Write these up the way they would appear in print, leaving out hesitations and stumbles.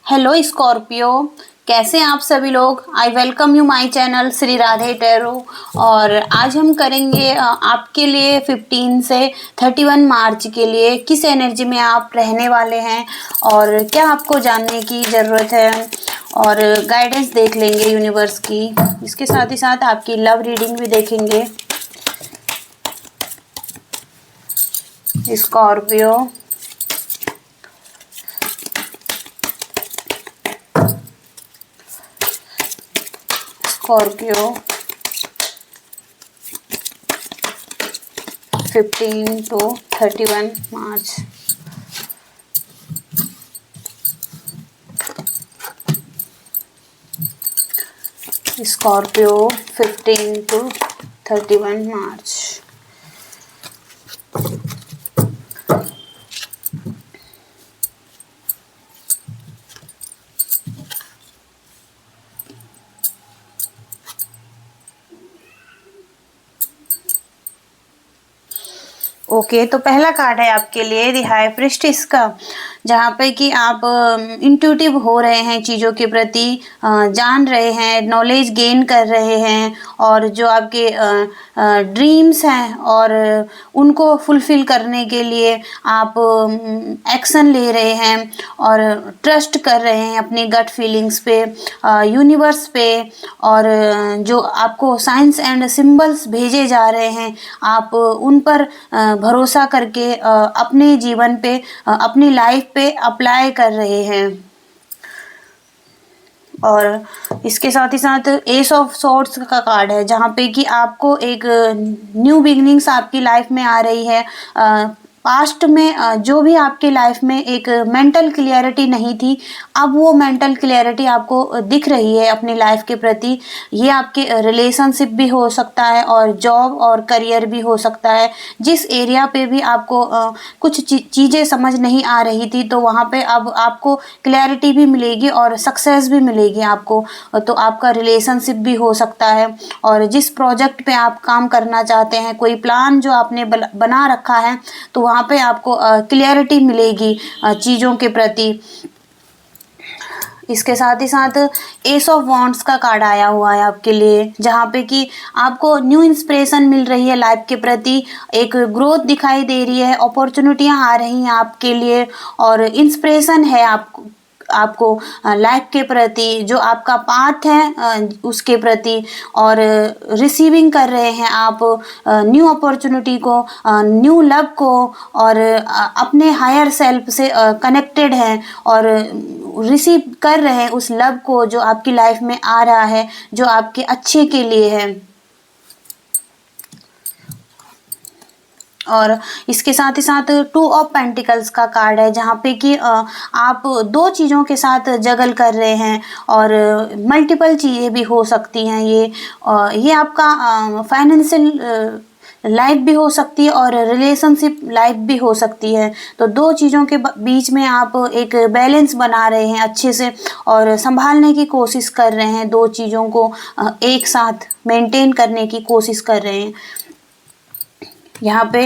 Hello Scorpio, कैसे हैं आप सभी लोग। I welcome you my channel Shri Radhe tarot. और आज हम करेंगे आपके लिए 15 से 31 मार्च के लिए किस एनर्जी में आप रहने वाले हैं और क्या आपको जानने की ज़रूरत है, और गाइडेंस देख लेंगे यूनिवर्स की। इसके साथ ही साथ आपकी लव रीडिंग भी देखेंगे। Scorpio, Scorpio 15 to 31 March. Scorpio 15 to 31 March. Okay, तो पहला कार्ड है आपके लिए द हाई प्रिस्टेस का, जहाँ पे कि आप इंट्यूटिव हो रहे हैं, चीज़ों के प्रति जान रहे हैं, नॉलेज गेन कर रहे हैं, और जो आपके ड्रीम्स हैं और उनको फुलफिल करने के लिए आप एक्शन ले रहे हैं और ट्रस्ट कर रहे हैं अपनी गट फीलिंग्स पे, यूनिवर्स पे, और जो आपको साइंस एंड सिंबल्स भेजे जा रहे हैं आप उन पर भरोसा करके अपने जीवन पे, अपनी लाइफ पे अप्लाई कर रहे हैं। और इसके साथ ही साथ एस ऑफ सॉर्ड्स का कार्ड है, जहाँ पे कि आपको एक न्यू बिगनिंग्स आपकी लाइफ में आ रही है। पास्ट में जो भी आपके लाइफ में एक मेंटल क्लियरिटी नहीं थी, अब वो मेंटल क्लियरिटी आपको दिख रही है अपनी लाइफ के प्रति। ये आपके रिलेशनशिप भी हो सकता है और जॉब और करियर भी हो सकता है। जिस एरिया पे भी आपको कुछ चीज़ें समझ नहीं आ रही थी, तो वहाँ पे अब आपको क्लैरिटी भी मिलेगी और सक्सेस भी मिलेगी आपको। तो आपका रिलेशनशिप भी हो सकता है, और जिस प्रोजेक्ट पे आप काम करना चाहते हैं, कोई प्लान जो आपने बना रखा है, तो वहाँ पे आपको क्लियरिटी मिलेगी चीज़ों के प्रति। इसके साथ ही साथ एस ऑफ वॉन्ड्स का कार्ड आया हुआ है आपके लिए, जहाँ पे कि आपको न्यू इंस्पिरेशन मिल रही है लाइफ के प्रति, एक ग्रोथ दिखाई दे रही है, अपॉर्चुनिटियाँ आ रही हैं आपके लिए, और इंस्पिरेशन है आपको लाइफ के प्रति, जो आपका पाथ है उसके प्रति, और रिसीविंग कर रहे हैं आप न्यू अपॉर्चुनिटी को, न्यू लव को, और अपने हायर सेल्फ से कनेक्टेड हैं और रिसीव कर रहे हैं उस लव को जो आपकी लाइफ में आ रहा है, जो आपके अच्छे के लिए है। और इसके साथ ही साथ 2 ऑफ पेंटिकल्स का कार्ड है, जहाँ पे कि आप दो चीज़ों के साथ जगल कर रहे हैं, और मल्टीपल चीज़ें भी हो सकती हैं। ये आपका फाइनेंशियल लाइफ भी हो सकती है और रिलेशनशिप लाइफ भी हो सकती है। तो दो चीज़ों के बीच में आप एक बैलेंस बना रहे हैं अच्छे से, और संभालने की कोशिश कर रहे हैं, दो चीज़ों को एक साथ मेंटेन करने की कोशिश कर रहे हैं। यहाँ पे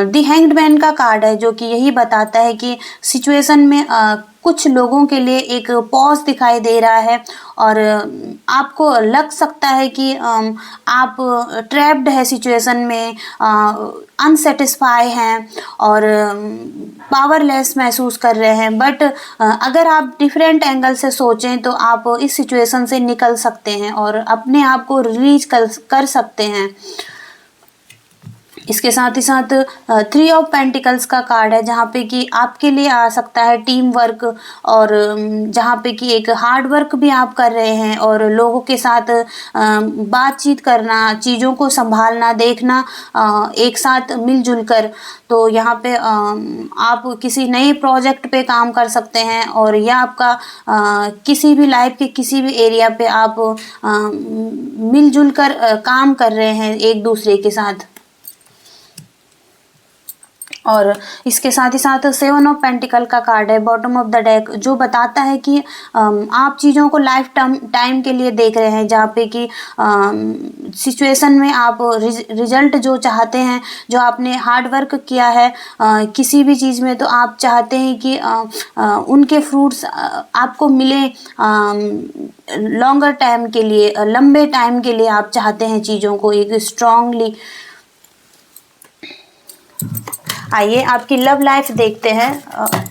दी हैंग्ड मैन का कार्ड है, जो कि यही बताता है कि सिचुएशन में कुछ लोगों के लिए एक पॉज दिखाई दे रहा है, और आपको लग सकता है कि आप ट्रैप्ड है सिचुएशन में, अनसेटिस्फाई हैं और पावरलेस महसूस कर रहे हैं। बट अगर आप डिफरेंट एंगल से सोचें तो आप इस सिचुएशन से निकल सकते हैं और अपने आप को रिलीज कर सकते हैं। इसके साथ ही साथ 3 ऑफ पेंटिकल्स का कार्ड है, जहाँ पे कि आपके लिए आ सकता है टीम वर्क, और जहाँ पे कि एक हार्ड वर्क भी आप कर रहे हैं, और लोगों के साथ बातचीत करना, चीज़ों को संभालना, देखना एक साथ मिलजुल कर। तो यहाँ पे आप किसी नए प्रोजेक्ट पे काम कर सकते हैं, और या आपका किसी भी लाइफ के किसी भी एरिया पे आप मिलजुल कर काम कर रहे हैं एक दूसरे के साथ। और इसके साथ ही साथ 7 ऑफ पेंटिकल का कार्ड है बॉटम ऑफ द डेक, जो बताता है कि आप चीज़ों को लाइफ टाइम के लिए देख रहे हैं, जहाँ पे कि सिचुएशन में आप रिजल्ट जो चाहते हैं, जो आपने हार्ड वर्क किया है किसी भी चीज़ में, तो आप चाहते हैं कि उनके फ्रूट्स आपको मिले लॉन्गर टाइम के लिए, लंबे टाइम के लिए आप चाहते हैं चीज़ों को एक स्ट्रांगली। आइए आपकी लव लाइफ देखते हैं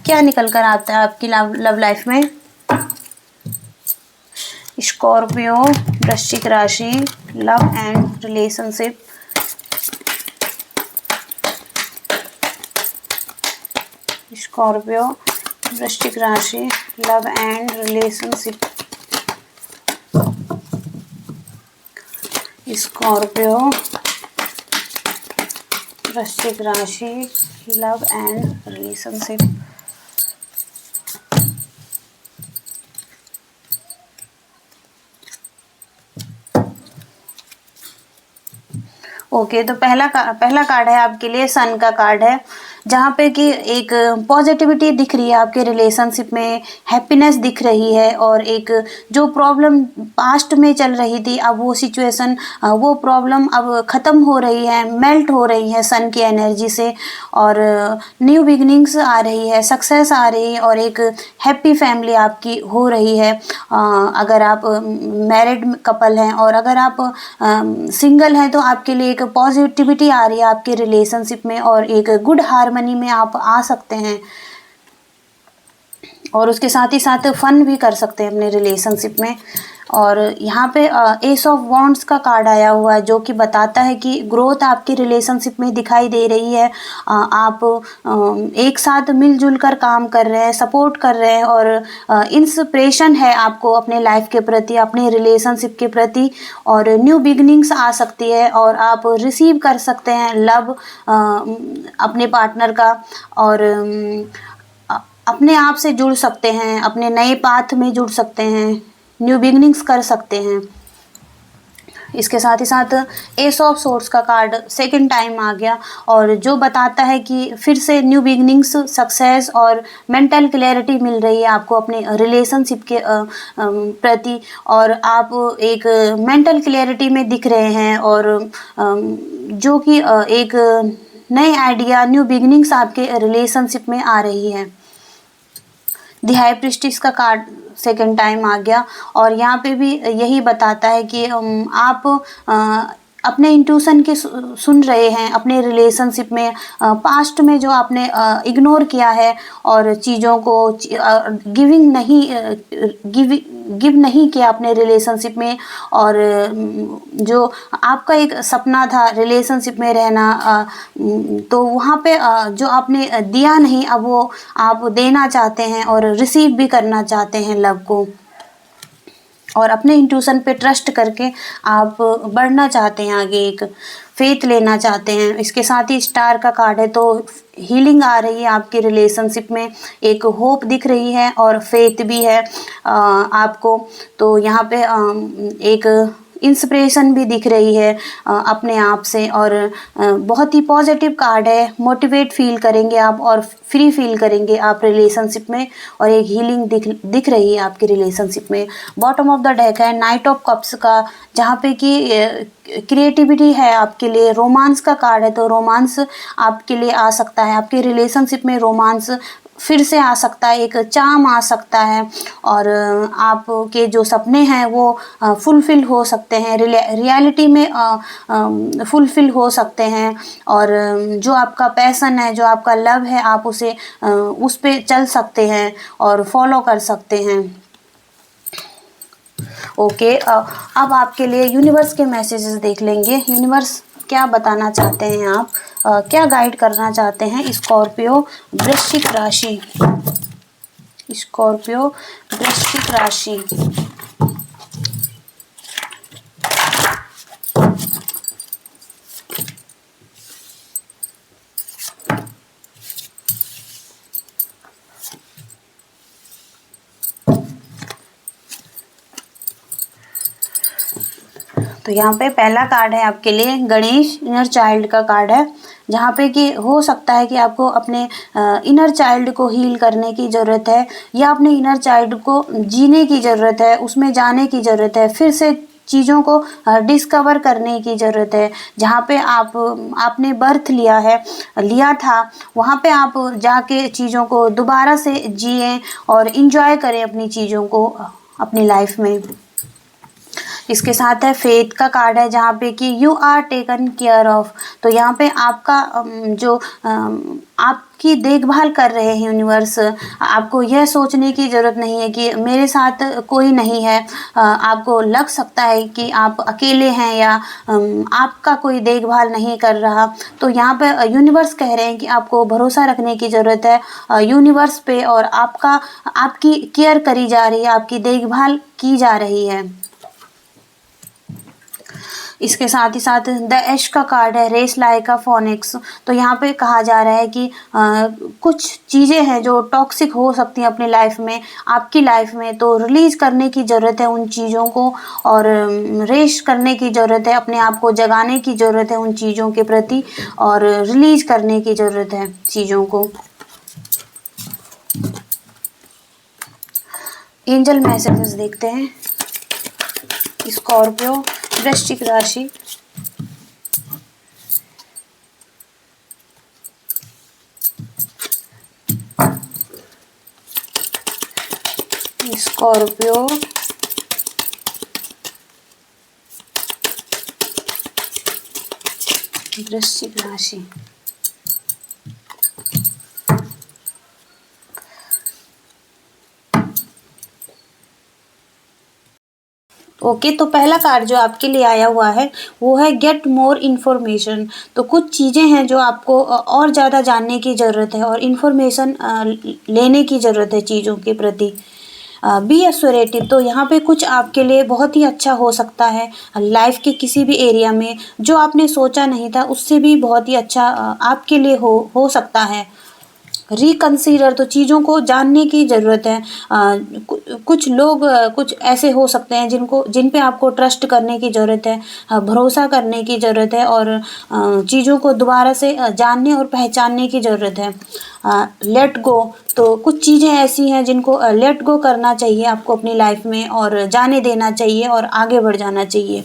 क्या निकल कर आता है आपकी लव लाइफ में। स्कॉर्पियो, वृश्चिक राशि, लव एंड रिलेशनशिप। स्कॉर्पियो, वृश्चिक राशि, लव एंड रिलेशनशिप। स्कॉर्पियो, वृश्चिक राशि, लव एंड रिलेशनशिप। ओके, तो पहला कार्ड है आपके लिए सन का कार्ड है, जहाँ पे कि एक पॉजिटिविटी दिख रही है आपके रिलेशनशिप में, हैप्पीनेस दिख रही है, और एक जो प्रॉब्लम पास्ट में चल रही थी, अब वो सिचुएशन, वो प्रॉब्लम अब ख़त्म हो रही है, मेल्ट हो रही है सन की एनर्जी से, और न्यू बिगनिंग्स आ रही है, सक्सेस आ रही है, और एक हैप्पी फैमिली आपकी हो रही है। अगर आप मैरिड कपल हैं, और अगर आप सिंगल हैं, तो आपके लिए एक पॉजिटिविटी आ रही है आपके रिलेशनशिप में, और एक गुड हार्मनी में आप आ सकते हैं, और उसके साथ ही साथ फन भी कर सकते हैं अपने रिलेशनशिप में। और यहाँ पे एस ऑफ वॉन्ड्स का कार्ड आया हुआ है, जो कि बताता है कि ग्रोथ आपकी रिलेशनशिप में दिखाई दे रही है। आप एक साथ मिलजुल कर काम कर रहे हैं, सपोर्ट कर रहे हैं, और इंस्पिरेशन है आपको अपने लाइफ के प्रति, अपने रिलेशनशिप के प्रति, और न्यू बिगनिंग्स आ सकती है, और आप रिसीव कर सकते हैं लव अपने पार्टनर का, और अपने आप से जुड़ सकते हैं, अपने नए पाथ में जुड़ सकते हैं, न्यू बिगनिंग्स कर सकते हैं। इसके साथ ही साथ एस ऑफ सोर्ड्स का कार्ड सेकंड टाइम आ गया, और जो बताता है कि फिर से न्यू बिगनिंग्स, सक्सेस और मेंटल क्लैरिटी मिल रही है आपको अपने रिलेशनशिप के प्रति, और आप एक मेंटल क्लैरिटी में दिख रहे हैं, और जो कि एक नए आइडिया, न्यू बिगनिंग्स आपके रिलेशनशिप में आ रही है। द हाई प्रीस्टेस का कार्ड सेकंड टाइम आ गया, और यहाँ पे भी यही बताता है कि आप अपने इंट्यूशन के सुन रहे हैं अपने रिलेशनशिप में, पास्ट में जो आपने इग्नोर किया है, और चीज़ों को गिव नहीं किया अपने रिलेशनशिप में, और जो आपका एक सपना था रिलेशनशिप में रहना, तो वहाँ पे जो आपने दिया नहीं, अब वो आप देना चाहते हैं, और रिसीव भी करना चाहते हैं लव को, और अपने इंट्यूशन पे ट्रस्ट करके आप बढ़ना चाहते हैं आगे, एक फेथ लेना चाहते हैं। इसके साथ ही स्टार का कार्ड है, तो हीलिंग आ रही है आपकी रिलेशनशिप में, एक होप दिख रही है, और फेथ भी है आपको। तो यहाँ पे एक इंस्पिरेशन भी दिख रही है अपने आप से, और बहुत ही पॉजिटिव कार्ड है, मोटिवेट फील करेंगे आप, और फ्री फील करेंगे आप रिलेशनशिप में, और एक हीलिंग दिख रही है आपकी रिलेशनशिप में। बॉटम ऑफ द डेक है नाइट ऑफ कप्स का, जहाँ पे कि क्रिएटिविटी है आपके लिए, रोमांस का कार्ड है, तो रोमांस आपके लिए आ सकता है, आपके रिलेशनशिप में रोमांस फिर से आ सकता है, एक चार्म आ सकता है, और आपके जो सपने हैं वो फुलफिल हो सकते हैं, रियलिटी में फुलफिल हो सकते हैं, और जो आपका पैशन है, जो आपका लव है, आप उसे उस पे चल सकते हैं और फॉलो कर सकते हैं। ओके, अब आपके लिए यूनिवर्स के मैसेजेस देख लेंगे। यूनिवर्स क्या बताना चाहते हैं आप, क्या गाइड करना चाहते हैं स्कॉर्पियो वृश्चिक राशि। स्कॉर्पियो वृश्चिक राशि। तो यहाँ पे पहला कार्ड है आपके लिए गणेश, इनर चाइल्ड का कार्ड है, जहाँ पे कि हो सकता है कि आपको अपने इनर चाइल्ड को हील करने की ज़रूरत है, या अपने इनर चाइल्ड को जीने की ज़रूरत है, उसमें जाने की ज़रूरत है, फिर से चीज़ों को डिस्कवर करने की ज़रूरत है। जहाँ पे आपने बर्थ लिया था, वहाँ पे आप जाके चीज़ों को दोबारा से जिएं और इंजॉय करें अपनी चीज़ों को अपनी लाइफ में। इसके साथ है फेथ का कार्ड है, जहाँ पे कि you are taken care of. तो यहाँ पे आपका आपकी देखभाल कर रहे हैं यूनिवर्स। आपको यह सोचने की ज़रूरत नहीं है कि मेरे साथ कोई नहीं है। आपको लग सकता है कि आप अकेले हैं या आपका कोई देखभाल नहीं कर रहा। तो यहाँ पे यूनिवर्स कह रहे हैं कि आपको भरोसा रखने की ज़रूरत है यूनिवर्स पे, और आपकी केयर करी जा रही है, आपकी देखभाल की जा रही है। इसके साथ ही साथ द ऐश का कार्ड है, रेस लाइका फोनिक्स। तो यहाँ पे कहा जा रहा है कि कुछ चीज़ें हैं जो टॉक्सिक हो सकती हैं अपनी लाइफ में, आपकी लाइफ में, तो रिलीज़ करने की ज़रूरत है उन चीज़ों को, और रेस करने की ज़रूरत है, अपने आप को जगाने की ज़रूरत है उन चीज़ों के प्रति, और रिलीज़ करने की ज़रूरत है चीज़ों को। एंजल मैसेजेस देखते हैं। स्कॉर्पियो, वृश्चिक राशि, स्कॉर्पियो, वृश्चिक राशि। ओके, तो पहला कार्ड जो आपके लिए आया हुआ है वो है गेट मोर इन्फॉर्मेशन। तो कुछ चीज़ें हैं जो आपको और ज़्यादा जानने की ज़रूरत है और इन्फॉर्मेशन लेने की ज़रूरत है चीज़ों के प्रति। बी एस्योरेटिव। तो यहाँ पे कुछ आपके लिए बहुत ही अच्छा हो सकता है लाइफ के किसी भी एरिया में, जो आपने सोचा नहीं था उससे भी बहुत ही अच्छा आपके लिए हो सकता है। रिकंसीडर। तो चीज़ों को जानने की ज़रूरत है। कुछ लोग कुछ ऐसे हो सकते हैं जिन पे आपको ट्रस्ट करने की ज़रूरत है, भरोसा करने की ज़रूरत है, और चीज़ों को दोबारा से जानने और पहचानने की ज़रूरत है। Let go. तो कुछ चीज़ें ऐसी हैं जिनको लेट गो करना चाहिए आपको अपनी लाइफ में, और जाने देना चाहिए और आगे बढ़ जाना चाहिए।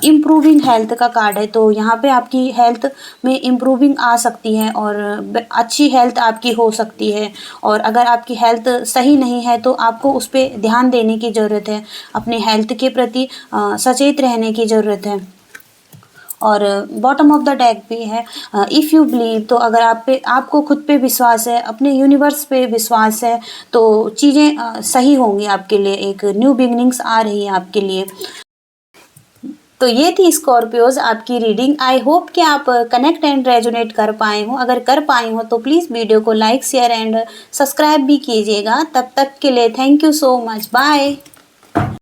इम्प्रूविंग हेल्थ का कार्ड है। तो यहाँ पे आपकी हेल्थ में इम्प्रूविंग आ सकती है, और अच्छी हेल्थ आपकी हो सकती है। और अगर आपकी हेल्थ सही नहीं है तो आपको उस पर ध्यान देने की ज़रूरत है, अपने हेल्थ के प्रति सचेत रहने की ज़रूरत है। और बॉटम ऑफ द डेक भी है इफ़ यू बिलीव। तो अगर आपको खुद पे विश्वास है, अपने यूनिवर्स पे विश्वास है, तो चीज़ें सही होंगी आपके लिए। एक न्यू बिगनिंग्स आ रही है आपके लिए। तो ये थी स्कॉर्पियोज आपकी रीडिंग। आई होप कि आप कनेक्ट एंड रेजोनेट कर पाए हो। अगर कर पाए हो तो प्लीज़ वीडियो को लाइक, शेयर एंड सब्सक्राइब भी कीजिएगा। तब तक के लिए thank you so much. Bye.